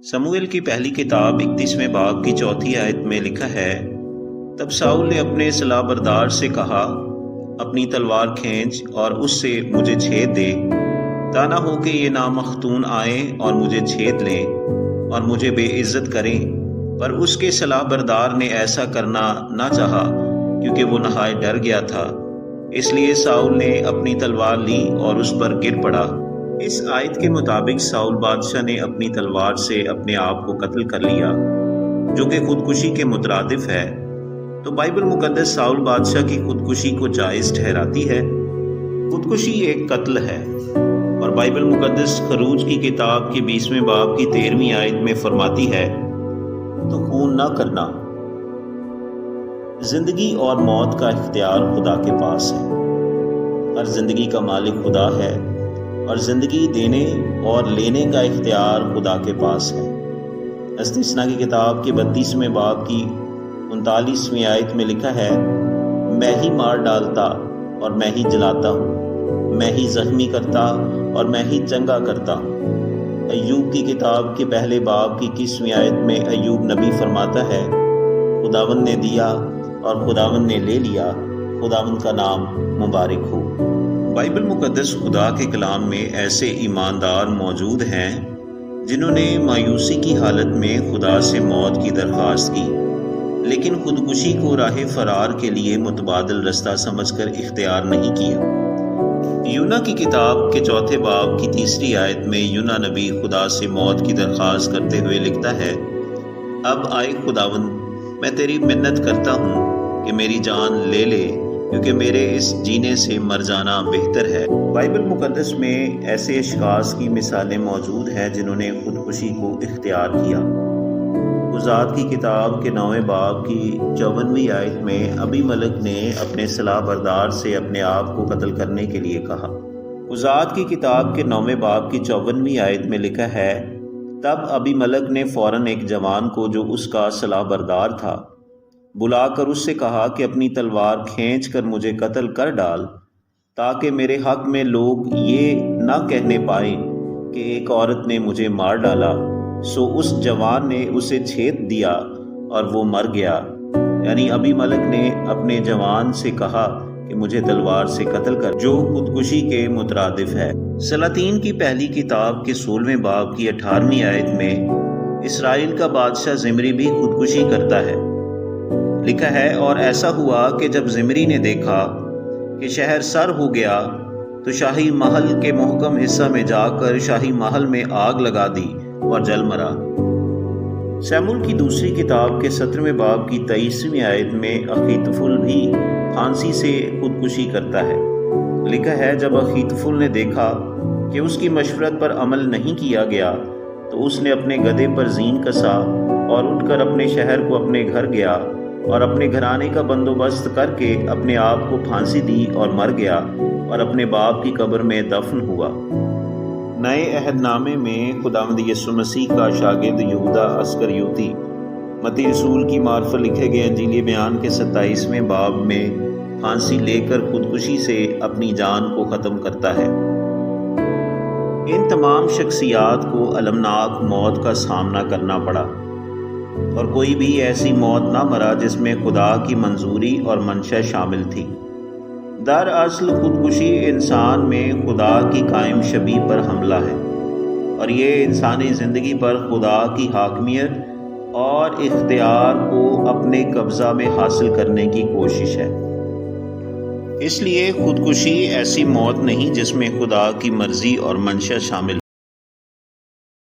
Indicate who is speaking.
Speaker 1: समूएल की पहली किताब 31वें बाब की चौथी आयत में लिखा है, तब साउल ने अपने सलाहबरदार से कहा, अपनी तलवार खींच और उससे मुझे छेद दे, ता न हो कि ये नामख्तून आए और मुझे छेद लें और मुझे बेइज्जत करें। पर उसके सलाहबरदार ने ऐसा करना न चाहा, क्योंकि वो नहायत डर गया था। इसलिए साउल ने अपनी तलवार ली और उस पर गिर पड़ा। इस आयत के मुताबिक साउल बादशाह ने अपनी तलवार से अपने आप को कत्ल कर लिया, जो कि खुदकुशी के मुतरादिफ है। तो बाइबल मुकद्दस साउल बादशाह की खुदकुशी को जायज़ ठहराती है। खुदकुशी एक कत्ल है, और बाइबल मुकद्दस खरूज की किताब के 20वें बाब की 13वीं आयत में फरमाती है, तो खून ना करना। जिंदगी और मौत का इख्तियार खुदा के पास है। हर जिंदगी का मालिक खुदा है, और ज़िंदगी देने और लेने का इख्तियार खुदा के पास है। इस्तिस्ना की किताब के 32वें बाब की 39वीं आयत में लिखा है, मैं ही मार डालता और मैं ही जलाता हूँ, मैं ही जख्मी करता और मैं ही चंगा करता हूँ। अय्यूब की किताब के पहले बाब की 21वीं आयत में अय्यूब नबी फरमाता है, खुदावंद ने दिया और खुदावंद ने ले लिया, खुदावंद का नाम मुबारक हो। बाइबल मुकद्दस खुदा के कलाम में ऐसे ईमानदार मौजूद हैं जिन्होंने मायूसी की हालत में खुदा से मौत की दरख्वास्त की, लेकिन खुदकुशी को राह फरार के लिए मुतबादिल रास्ता समझकर इख्तियार नहीं किया। यूना की किताब के चौथे बाब की 3री आयत में यूना नबी खुदा से मौत की दरख्वास्त करते हुए लिखता है, अब आए खुदावंद, मैं तेरी मिन्नत करता हूँ कि मेरी जान ले ले, क्योंकि मेरे इस जीने से मर जाना बेहतर है। बाइबल मुकद्दस में ऐसे अशखास की मिसालें मौजूद हैं जिन्होंने खुदकुशी को इख्तियार किया। गुज़ात की किताब के 9वें बाब की 54वीं आयत में अबीमलक ने अपने सलाहबरदार से अपने आप को कत्ल करने के लिए कहा। गुज़ात की किताब के 9वें बाब की 54वीं आयत में लिखा है, तब अबीमलक ने फ़ौरन एक जवान को जो उसका सलाहबरदार था बुलाकर उससे कहा कि अपनी तलवार खींच कर मुझे कत्ल कर डाल, ताकि मेरे हक में लोग ये ना कहने पाएं कि एक औरत ने मुझे मार डाला। सो उस जवान ने उसे छेद दिया और वो मर गया। यानी अबीमलक ने अपने जवान से कहा कि मुझे तलवार से कत्ल कर, जो खुदकुशी के मुतरादिफ है। सलातीन की पहली किताब के 16वें बाब की 18वीं आयत में इसराइल का बादशाह ज़िमरी भी खुदकुशी करता है। लिखा है, और ऐसा हुआ कि जब ज़िमरी ने देखा कि शहर सर हो गया, तो शाही महल के मोहकम हिस्सा में जाकर शाही महल में आग लगा दी और जल मरा। शमूएल की दूसरी किताब के 17वें बाब की 23वीं आयत में अखीतोफेल भी फांसी से खुदकुशी करता है। लिखा है, जब अखीतोफेल ने देखा कि उसकी मशवरत पर अमल नहीं किया गया, तो उसने अपने गधे पर जीन कसा और उठकर अपने शहर को अपने घर गया और अपने घराने का बंदोबस्त करके अपने आप को फांसी दी और मर गया और अपने बाप की कब्र में दफन हुआ। नए अहदनामे में खुदावंद यीशु मसीह का शागिर्द यहूदा अस्करियोती मत्ती रसूल की मार्फत लिखे गए इंजील बयान के 27वें बाब में फांसी लेकर खुदकुशी से अपनी जान को ख़त्म करता है। इन तमाम शख्सियात को अलमनाक मौत का सामना करना पड़ा, और कोई भी ऐसी मौत ना मरा जिसमें खुदा की मंजूरी और मंशा शामिल थी। दरअसल खुदकुशी इंसान में खुदा की कायम शबी पर हमला है, और ये इंसानी ज़िंदगी पर खुदा की हाकमियत और इख्तियार को अपने कब्ज़ा में हासिल करने की कोशिश है। इसलिए खुदकुशी ऐसी मौत नहीं जिसमें खुदा की मर्ज़ी और मंशा शामिल